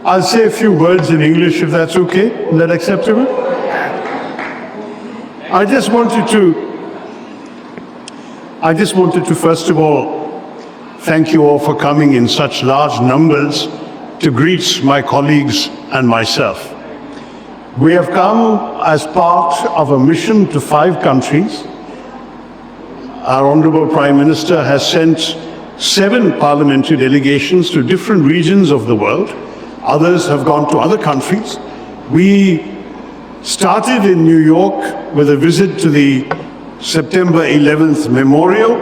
I'll say a few words in English if that's okay. Is that acceptable? I just wanted to first of all thank you all for coming in such large numbers to greet my colleagues and myself. We have come as part of a mission to 5 countries. Our Honorable Prime Minister has sent 7 parliamentary delegations to different regions of the world. Others have gone to other countries. We started in New York with a visit to the September 11th memorial.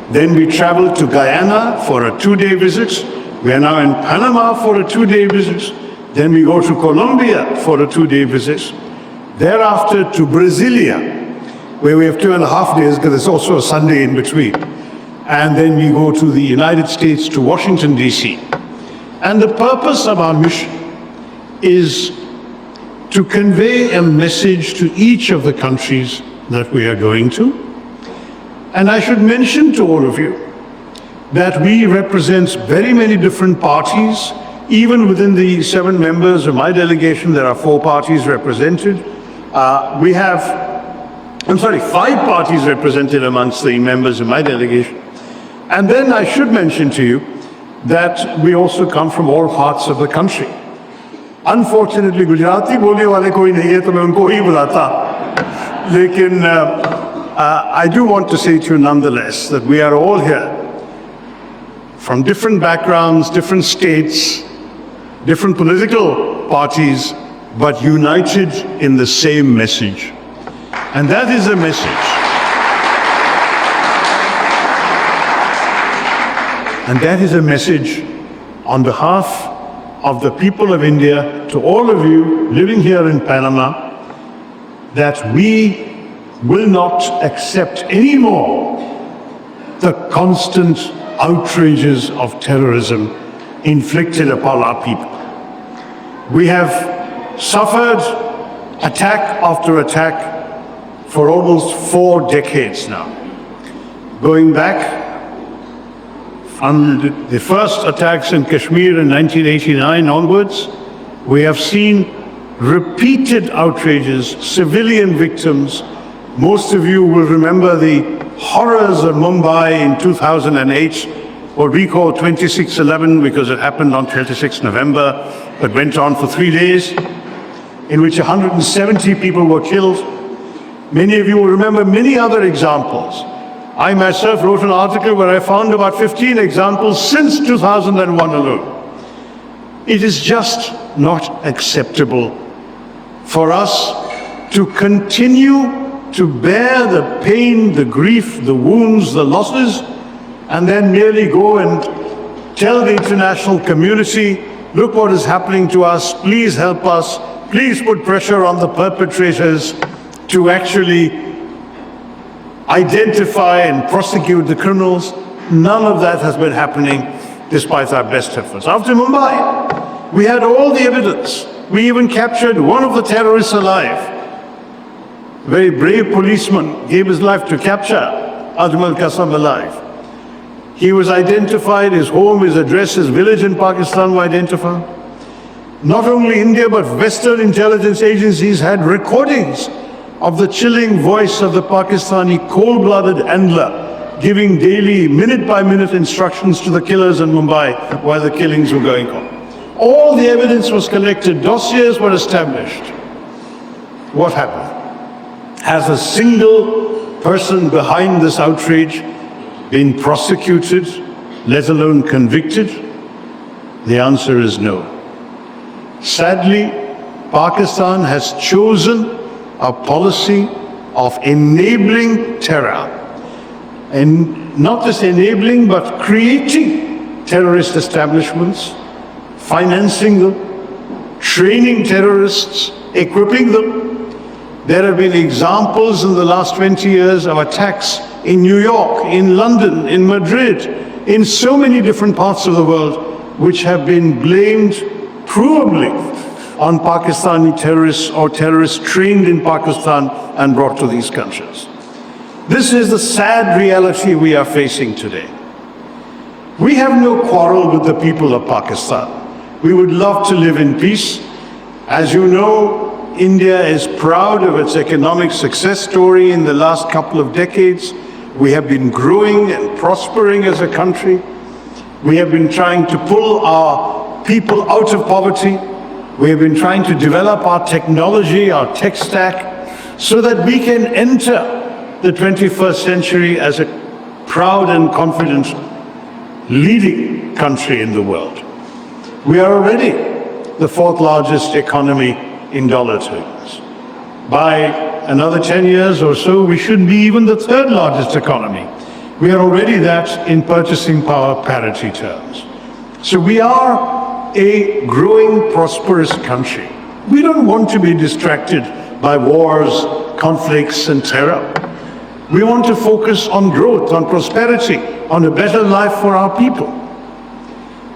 Then we traveled to Guyana for a 2-day visit. We are now in Panama for a 2-day visit. Then we go to Colombia for a 2-day visit. Thereafter to Brasilia, where we have 2.5 days because there's also a Sunday in between. And then we go to the United States, to Washington, D.C. And the purpose of our mission is to convey a message to each of the countries that we are going to. And I should mention to all of you that we represent very many different parties. Even within the 7 members of my delegation, there are 4 parties represented. We have 5 parties represented amongst the members of my delegation. And then I should mention to you that we also come from all parts of the country. Unfortunately, Gujarati बोलने वाले कोई नहीं है, तो मैं उनको ही बुलाता. लेकिन I do want to say to you nonetheless that we are all here from different backgrounds, different states, different political parties, but united in the same message. And that is a message. And that is a message on behalf of the people of India to all of you living here in Panama, that we will not accept anymore the constant outrages of terrorism inflicted upon our people. We have suffered attack after attack for almost 4 decades now. Going back from the first attacks in Kashmir in 1989 onwards, we have seen repeated outrages, civilian victims. Most of you will remember the horrors of Mumbai in 2008, what we call 26/11 because it happened on 26 November, but went on for 3 days, in which 170 people were killed. Many of you will remember many other examples. I myself wrote an article where I found about 15 examples since 2001 alone. It is just not acceptable for us to continue to bear the pain, the grief, the wounds, the losses, and then merely go and tell the international community, look what is happening to us, please help us, please put pressure on the perpetrators to actually identify and prosecute the criminals. None of that has been happening despite our best efforts. After Mumbai, we had all the evidence. We even captured one of the terrorists alive. A very brave policeman gave his life to capture Ajmal Kasam alive. He was identified, his home, his address, his village in Pakistan were identified. Not only India, but Western intelligence agencies had recordings of the chilling voice of the Pakistani cold-blooded handler giving daily, minute-by-minute instructions to the killers in Mumbai while the killings were going on. All the evidence was collected, dossiers were established. What happened? Has a single person behind this outrage been prosecuted, let alone convicted? The answer is no. Sadly, Pakistan has chosen a policy of enabling terror, and not just enabling, but creating terrorist establishments, financing them, training terrorists, equipping them. There have been examples in the last 20 years of attacks in New York, in London, in Madrid, in so many different parts of the world, which have been blamed provably on Pakistani terrorists or terrorists trained in Pakistan and brought to these countries. This is the sad reality we are facing today. We have no quarrel with the people of Pakistan. We would love to live in peace. As you know, India is proud of its economic success story in the last couple of decades. We have been growing and prospering as a country. We have been trying to pull our people out of poverty. We have been trying to develop our technology, our tech stack, so that we can enter the 21st century as a proud and confident leading country in the world. We are already the fourth largest economy in dollar terms. By another 10 years or so, we should be even the third largest economy. We are already that in purchasing power parity terms. So we are a growing, prosperous country. We don't want to be distracted by wars, conflicts, and terror. We want to focus on growth, on prosperity, on a better life for our people.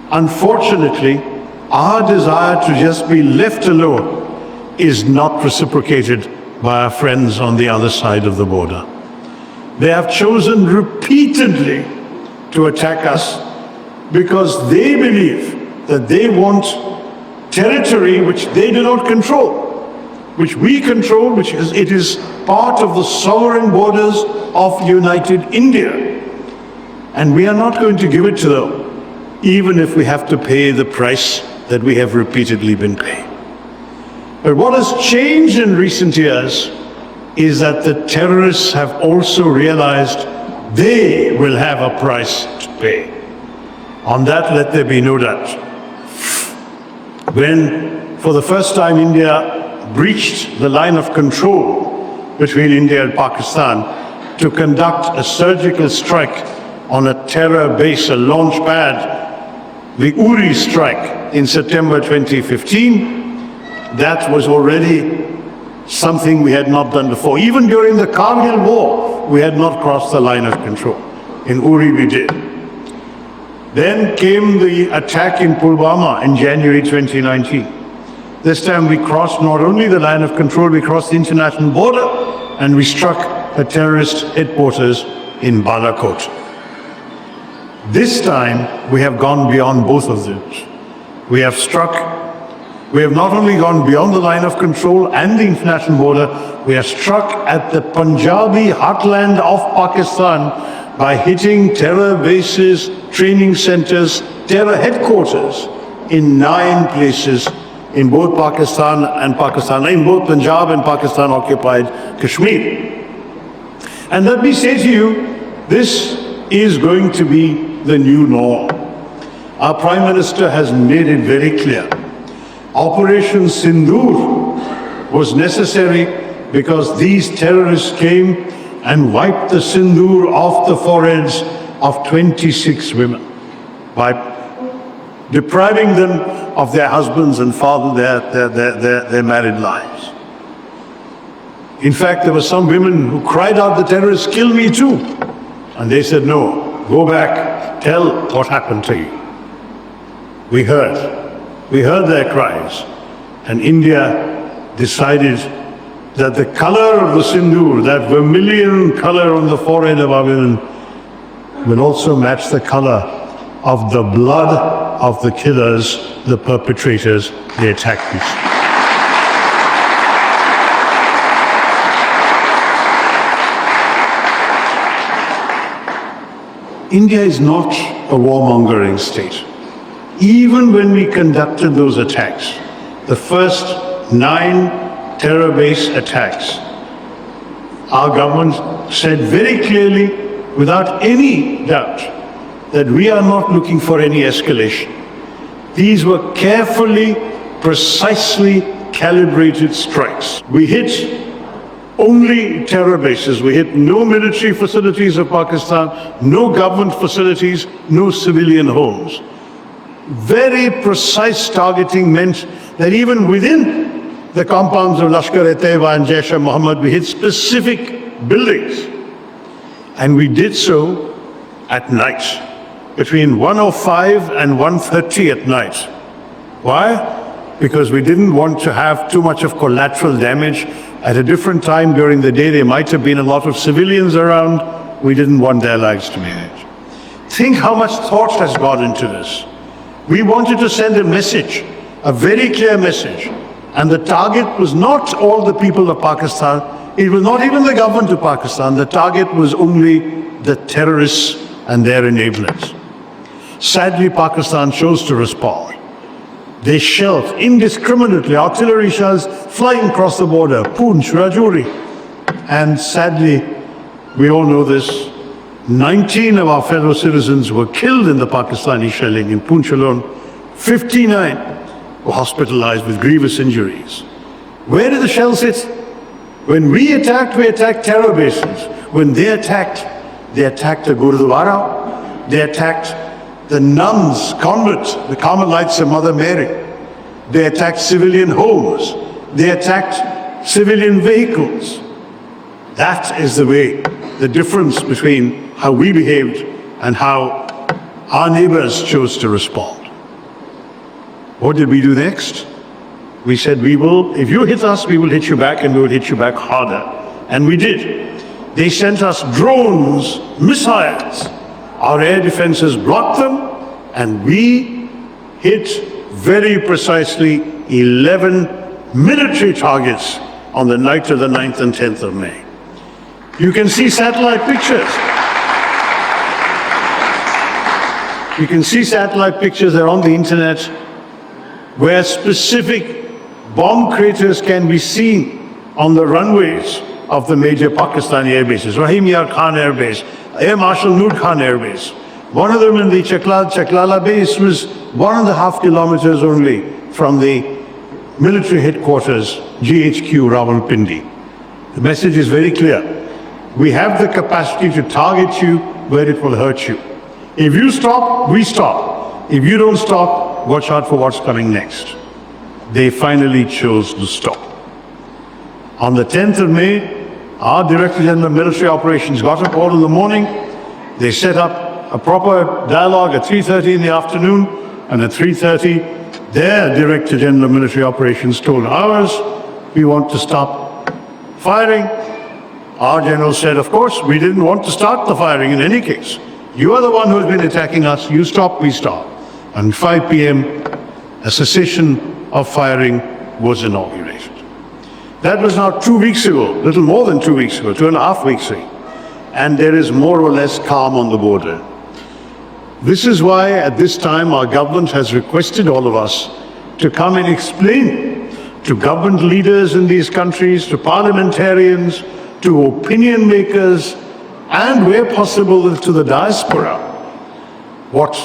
Unfortunately, our desire to just be left alone is not reciprocated by our friends on the other side of the border. They have chosen repeatedly to attack us because they believe that they want territory which they do not control, which we control, which is part of the sovereign borders of United India. And we are not going to give it to them, even if we have to pay the price that we have repeatedly been paying. But what has changed in recent years is that the terrorists have also realized they will have a price to pay. On that, let there be no doubt. When, for the first time, India breached the line of control between India and Pakistan to conduct a surgical strike on a terror base, a launch pad, the Uri strike in September 2015, that was already something we had not done before. Even during the Kargil war, we had not crossed the line of control. In Uri, we did. Then came the attack in Pulwama in January 2019. This time we crossed not only the line of control, we crossed the international border and we struck a terrorist headquarters in Balakot. This time we have gone beyond both of those. We have not only gone beyond the line of control and the international border, we have struck at the Punjabi heartland of Pakistan by hitting terror bases, training centers, terror headquarters in 9 places in both in both Punjab and Pakistan occupied Kashmir. And let me say to you, this is going to be the new norm. Our Prime Minister has made it very clear. Operation Sindoor was necessary because these terrorists came and wiped the sindoor off the foreheads of 26 women by depriving them of their husbands and their married lives. In fact, there were some women who cried out, "The terrorists kill me too." And they said, "No, go back, tell what happened to you." We heard their cries, and India decided that the color of the sindoor, that vermilion color on the forehead of our women, will also match the color of the blood of the killers, the perpetrators, the attackers. India is not a warmongering state. Even when we conducted those attacks, the first 9 terror base attacks, our government said very clearly, without any doubt, that we are not looking for any escalation. These were carefully, precisely calibrated strikes. We hit only terror bases. We hit no military facilities of Pakistan, no government facilities, no civilian homes. Very precise targeting meant that even within the compounds of Lashkar-e-Taiba and Jaish-e-Mohammed, we hit specific buildings. And we did so at night, between 1:05 and 1:30 at night. Why? Because we didn't want to have too much of collateral damage. At a different time during the day, there might have been a lot of civilians around. We didn't want their lives to be hurt. Think how much thought has gone into this. We wanted to send a message, a very clear message. And the target was not all the people of Pakistan. It was not even the government of Pakistan. The target was only the terrorists and their enablers. Sadly, Pakistan chose to respond. They shelled indiscriminately, artillery shells flying across the border, Poonch, Rajouri. And sadly, we all know this, 19 of our fellow citizens were killed in the Pakistani shelling in Poonch alone. 59 were hospitalized with grievous injuries. Where did the shells hit? When we attacked terror bases. When they attacked the Gurudwara, they attacked the nuns' convent, the Carmelites of Mother Mary. They attacked civilian homes. They attacked civilian vehicles. That is the way, the difference between how we behaved and how our neighbors chose to respond. What did we do next? We said, if you hit us, we will hit you back, and we will hit you back harder. And we did. They sent us drones, missiles. Our air defenses blocked them, and we hit very precisely 11 military targets on the night of the 9th and 10th of May. You can see satellite pictures. You can see satellite pictures, they're on the internet, where specific bomb craters can be seen on the runways of the major Pakistani air bases. Rahim Yar Khan Air Base, Air Marshal Noor Khan Air Base. One of them in the Chaklala base was 1.5 kilometers only from the military headquarters, GHQ Rawalpindi. The message is very clear. We have the capacity to target you where it will hurt you. If you stop, we stop. If you don't stop, watch out for what's coming next. They finally chose to stop. On the 10th of May, our Director General of Military Operations got up all in the morning. They set up a proper dialogue at 3:30 in the afternoon, and at 3:30, their Director General of Military Operations told ours, we want to stop firing. Our general said, of course, we didn't want to start the firing in any case. You are the one who has been attacking us. You stop, we stop. And 5 p.m., a cessation of firing was inaugurated. That was now 2 weeks ago, little more than 2 weeks ago, 2.5 weeks ago. And there is more or less calm on the border. This is why at this time our government has requested all of us to come and explain to government leaders in these countries, to parliamentarians, to opinion makers, and where possible to the diaspora, what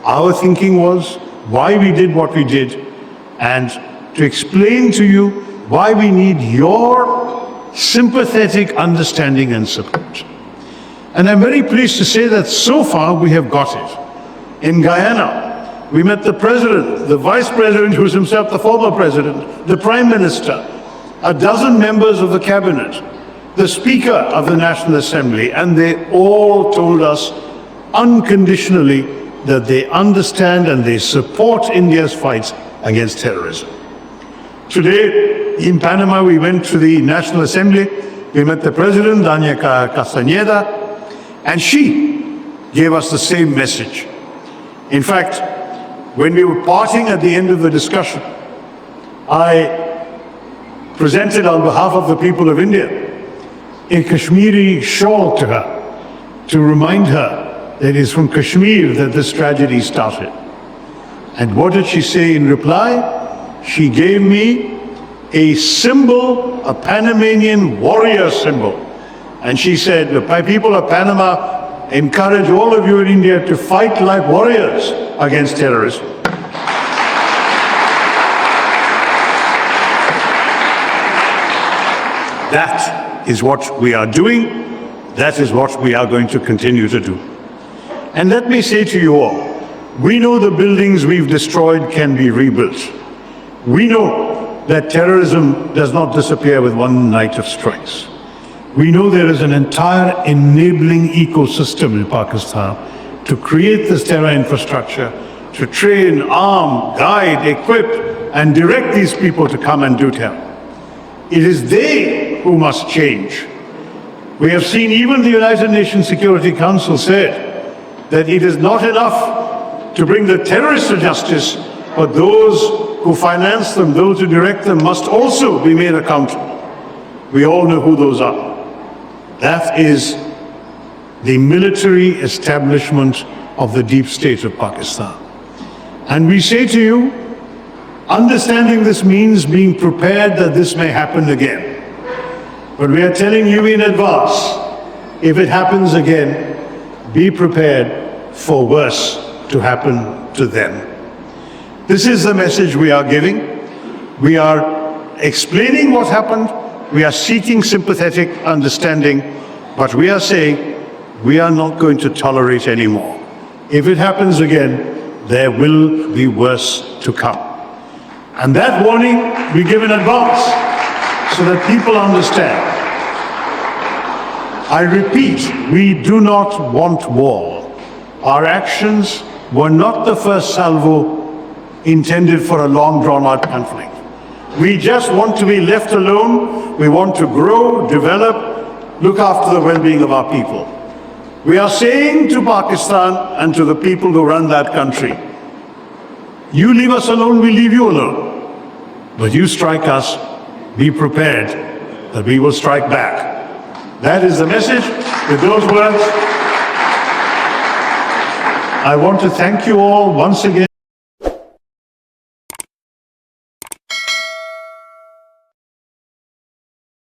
our thinking was, why we did what we did, and to explain to you why we need your sympathetic understanding and support. And I'm very pleased to say that so far we have got it. In Guyana, we met the president, the vice president, who is himself the former president, the prime minister, 12 members of the cabinet, the Speaker of the National Assembly, and they all told us unconditionally that they understand and they support India's fights against terrorism. Today, in Panama, we went to the National Assembly. We met the President, Dania Castañeda, and she gave us the same message. In fact, when we were parting at the end of the discussion, I presented on behalf of the people of India a Kashmiri shawl to her, to remind her that it is from Kashmir that this tragedy started. And what did she say in reply? She gave me a symbol, a Panamanian warrior symbol. And she said, the people of Panama encourage all of you in India to fight like warriors against terrorism. That is what we are doing. That is what we are going to continue to do. And let me say to you all, we know the buildings we've destroyed can be rebuilt. We know that terrorism does not disappear with one night of strikes. We know there is an entire enabling ecosystem in Pakistan to create this terror infrastructure, to train, arm, guide, equip, and direct these people to come and do terror. It is they who must change. We have seen even the United Nations Security Council said that it is not enough to bring the terrorists to justice, but those who finance them, those who direct them, must also be made accountable. We all know who those are. That is the military establishment of the deep state of Pakistan. And we say to you, understanding this means being prepared that this may happen again. But we are telling you in advance, if it happens again, be prepared for worse to happen to them. This is the message we are giving. We are explaining what happened. We are seeking sympathetic understanding, but we are saying we are not going to tolerate anymore. If it happens again, there will be worse to come. And that warning we give in advance so that people understand. I repeat, we do not want war. Our actions were not the first salvo intended for a long drawn-out conflict. We just want to be left alone. We want to grow, develop, look after the well-being of our people. We are saying to Pakistan and to the people who run that country, you leave us alone, we leave you alone. But you strike us, be prepared that we will strike back. That is the message. With those words, I want to thank you all once again.